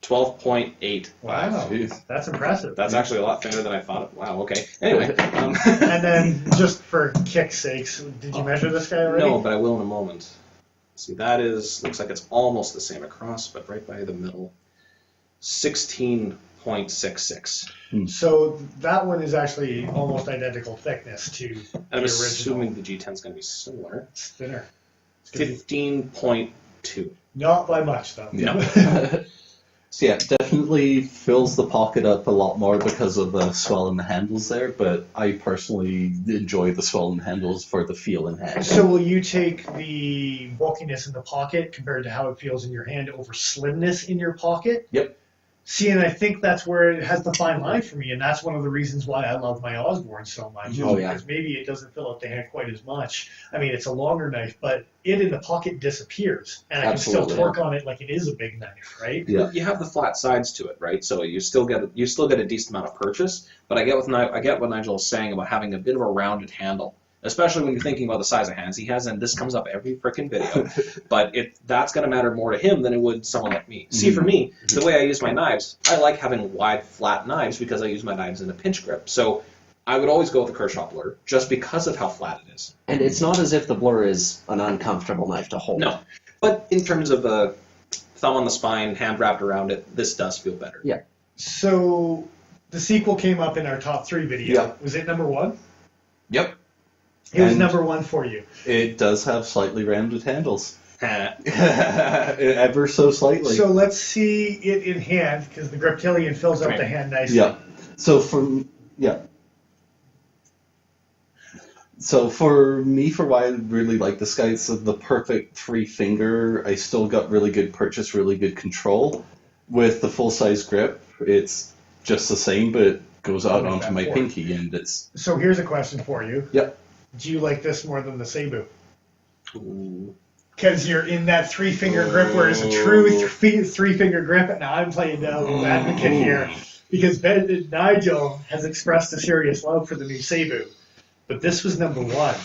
12.8. Wow, Jeez. that's impressive. That's actually a lot thinner than I thought. Wow, okay. Anyway. And then, just for kick's sakes, did you measure this guy already? No, but I will in a moment. See, that is, looks like it's almost the same across, but right by the middle. 16.66. So that one is actually almost identical thickness to And the I'm original. assuming the G10 is going to be similar. It's thinner. It's gonna be 15.2. not by much, though. Yeah. So yeah, definitely fills the pocket up a lot more because of the swell in the handles there, but I personally enjoy the swell in handles for the feel in hand. So will you take the bulkiness in the pocket compared to how it feels in your hand over slimness in your pocket? Yep. See, and I think that's where it has the fine line for me, and that's one of the reasons why I love my Osborne so much. Oh, yeah. Because maybe it doesn't fill up the hand quite as much. I mean, it's a longer knife, but it in the pocket disappears, and I can Absolutely, still torque on it like it is a big knife, right? Yeah. You have the flat sides to it, right? So you still get a decent amount of purchase. But I get what Nigel is saying about having a bit of a rounded handle, especially when you're thinking about the size of hands he has. And this comes up every freaking video, but that's going to matter more to him than it would someone like me. See, for me, the way I use my knives, I like having wide, flat knives because I use my knives in a pinch grip. So I would always go with the Kershaw Blur just because of how flat it is. And it's not as if the blur is an uncomfortable knife to hold. No, but in terms of the thumb on the spine, hand wrapped around it, this does feel better. Yeah. So the sequel came up in our top 3 video. Yeah. Was it number 1? Yep. It was And- number 1 for you. It does have slightly rounded handles. Heh. Ever so slightly. So let's see it in hand, because the Griptilian fills up Right. the hand nicely. Yeah. So for me, for why I really like this guy, it's the perfect 3-finger. I still got really good purchase, really good control. With the full-size grip, it's just the same, but it goes out Make onto that my fork. pinky, and it's... So here's a question for you. Yep. Do you like this more than the Cebu? Ooh. Because you're in that three-finger grip where it's a true three-finger grip, and I'm playing devil's advocate here because Nigel has expressed a serious love for the new Cebu. But this was number one.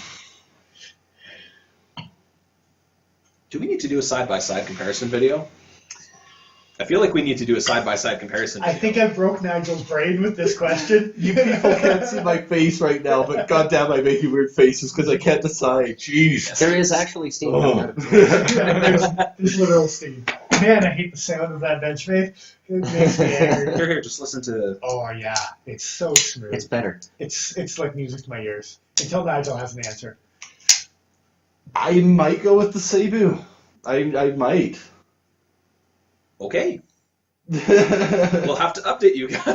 Do we need to do a side-by-side comparison video? I feel like we need to do a side-by-side comparison video. I think I broke Nigel's brain with this question. You people can't see my face right now, but goddamn, I'm making weird faces because I can't decide. Jeez. There is actually steam coming out of it. There's literal steam. Man, I hate the sound of that Benchmade. It makes me angry. Here, just listen to... Oh, yeah. It's so smooth. It's better. It's like music to my ears. Until Nigel has an answer. I might go with the Cebu. I might. Okay. We'll have to update you guys.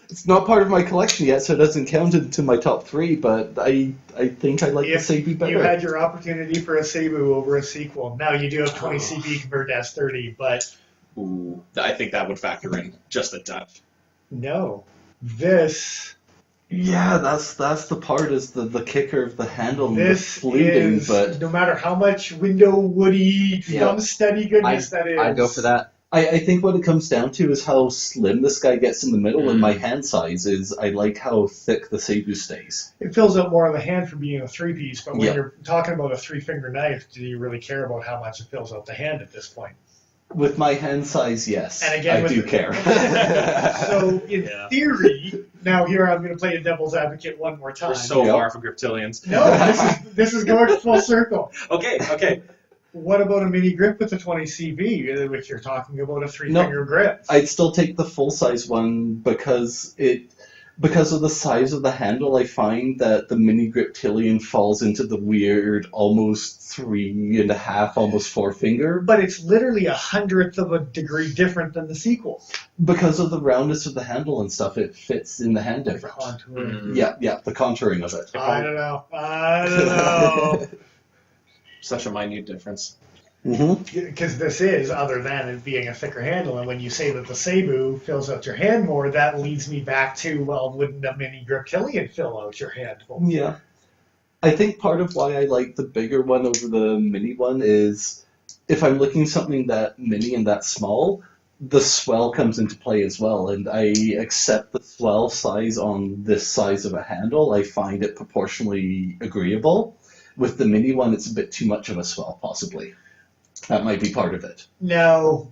It's not part of my collection yet, so it doesn't count into my top 3, but I think I like the If Cebu better. you had your opportunity for a Cebu over a sequel, now you do have 20 CP compared to S30, but Ooh, I think that would factor in just a touch. no. This Yeah, that's the part is the kicker of the handle and the This fluting, is, but no matter how much window woody, Yeah. thumb steady goodness that is. I'd go for that. I think what it comes down to is how slim this guy gets in the middle, and my hand size is I like how thick the Cebu stays. It fills up more of the hand for being a three-piece, but when Yeah. you're talking about a three-finger knife, do you really care about how much it fills out the hand at this point? With my hand size, yes, And again, I with do the- care. So, in Yeah. theory, now here I'm going to play a devil's advocate one more time. We're so Yep. far from Griptilians. No, this is going full circle. Okay. What about a mini grip with a 20 CV, which you're talking about a three-finger grip? I'd still take the full size one because of the size of the handle. I find that the mini Griptilian falls into the weird, almost 3.5, almost 4 finger. But it's literally 1/100th of a degree different than the sequel. Because of the roundness of the handle and stuff, it fits in the hand different. Contouring. Yeah, the contouring of it. I don't know. Such a minute difference. Mm-hmm. Because this is, other than it being a thicker handle, and when you say that the Cebu fills out your hand more, that leads me back to, well, wouldn't a mini Griptilian fill out your hand more? Yeah. I think part of why I like the bigger one over the mini one is if I'm looking something that mini and that small, the swell comes into play as well, and I accept the swell size on this size of a handle. I find it proportionally agreeable. With the mini one, it's a bit too much of a swell, possibly. That might be part of it. Now,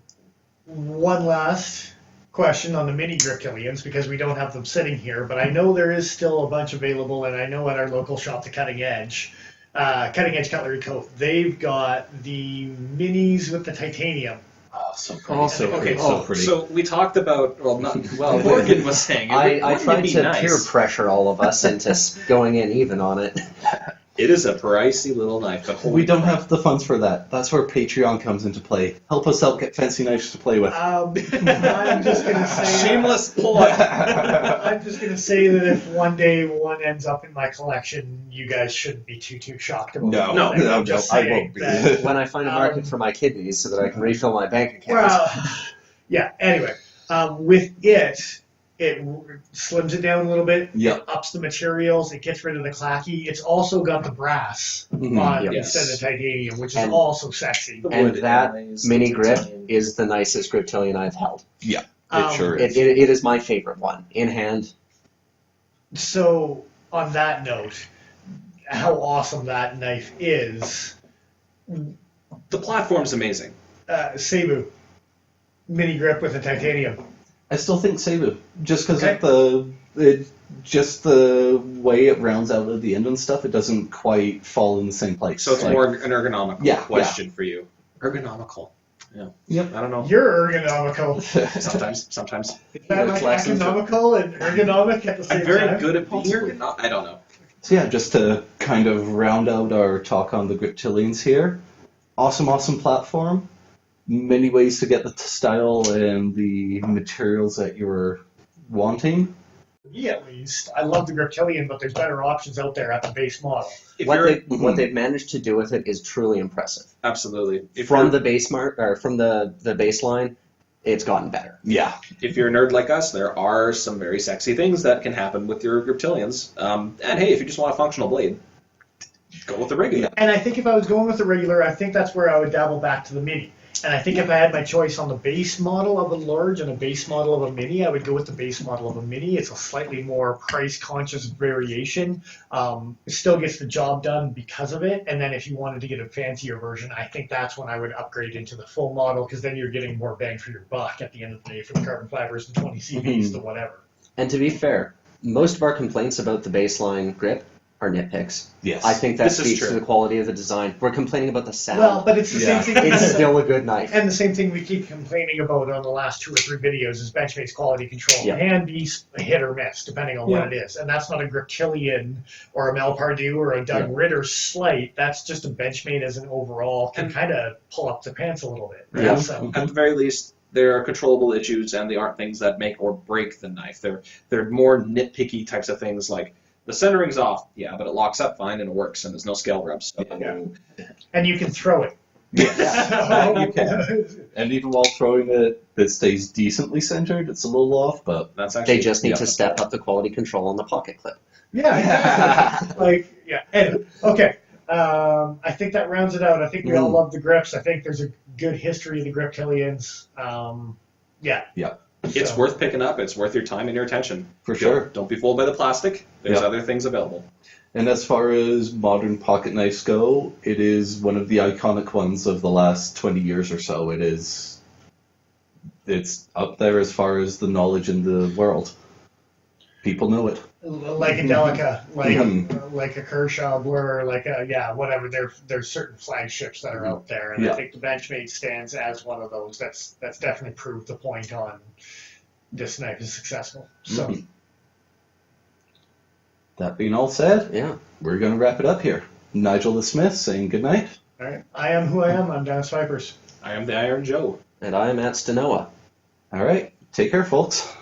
one last question on the mini Griptilians, because we don't have them sitting here, but I know there is still a bunch available, and I know at our local shop, the Cutting Edge Cutlery Co., they've got the minis with the titanium. Oh, so pretty. Oh, so pretty. So we talked about, Morgan was saying, I wouldn't it tried be to nice? peer pressure all of us into going in even on it. It is a pricey little knife, but holy We don't crap. have the funds for that. That's where Patreon comes into play. Help us out get fancy knives to play with. I'm just going to say... Shameless plug. I'm just going to say that if one day one ends up in my collection, you guys shouldn't be too shocked about it. No, I'm just I saying won't be. that- When I find a market for my kidneys so that I can refill my bank account. Well, yeah, anyway, with it slims it down a little bit, Yep. it ups the materials, it gets rid of the clacky. It's also got the brass Mhm. on Yep. instead of titanium, which is And- also sexy. And that mini grip is the nicest Griptilian I've held. It Um, sure is. It is my favorite one. In hand, So, on that note, how awesome that knife is. The platform's amazing. Cebu, mini grip with a titanium. I still think Cebu, just because Okay. of just the way it rounds out at the end and stuff. It doesn't quite fall in the same place. So it's Like, more an ergonomical Yeah, question for you. Ergonomical. Yeah. Yep. I don't know. You're ergonomical. Sometimes. Is that like economical and ergonomic at the same I'm very time? good at being Possibly. ergonomic. I don't know. So yeah, just to kind of round out our talk on the Griptilians here. Awesome platform. Many ways to get the style and the materials that you were wanting. Me at least. I love the Griptilian, but there's better options out there at the base model. If what you're they've managed to do with it is truly impressive. absolutely if From you're, the baseline, it's gotten better. Yeah. if you're a nerd like us, there are some very sexy things that can happen with your Griptilians. And hey, if you just want a functional blade, Go with the regular. And I think if I was going with the regular, I think that's where I would dabble back to the mini. And I think if I had my choice on the base model of a large and a base model of a mini, I would go with the base model of a mini. It's a slightly more price-conscious variation. It still gets the job done because of it. And then if you wanted to get a fancier version, I think that's when I would upgrade into the full model, because then you're getting more bang for your buck at the end of the day for the carbon fibers and 20 CVs to whatever. And to be fair, most of our complaints about the baseline grip are nitpicks. Yes. I think that This is speaks true. to the quality of the design. We're complaining about the sound. Well, but it's the Yeah. same thing. It's still a good knife. And the same thing we keep complaining about on the last 2 or 3 videos is Benchmade's quality control. Yeah. It can be a hit or miss depending on what it is. And that's not a Griptilian or a Mel Pardue or a Doug Ritter slight. That's just a Benchmade as an overall can kind of pull up the pants a little bit. Right? Yeah. So, At the very least, there are controllable issues, and they aren't things that make or break the knife. They're more nitpicky types of things, like the centering's off, yeah, but it locks up fine and it works, and there's no scale rubs. So. and you can throw it. Yeah, you can. And even while throwing it, it stays decently centered. It's a little off, but That's actually They just need to step up the quality control on the pocket clip. Yeah, exactly. Anyway, okay. I think that rounds it out. I think we all love the grips. I think there's a good history of the Griptilians. It's worth picking up. It's worth your time and your attention. for sure. Don't be fooled by the plastic. There's Yeah. other things available. And as far as modern pocket knives go, it is one of the iconic ones of the last 20 years or so. It's up there as far as the knowledge in the world. People know it. Like a Delica, like a Kershaw Blur, whatever. There's certain flagships that are out there, and I think the Benchmade stands as one of those. That's definitely proved the point on this knife is successful. So That being all said, Yeah. we're going to wrap it up here. Nigel the Smith saying good night. all right, I am who I am. I'm Dennis Vipers. I am the Iron Joe. And I am at Stenoa. All right, take care, folks.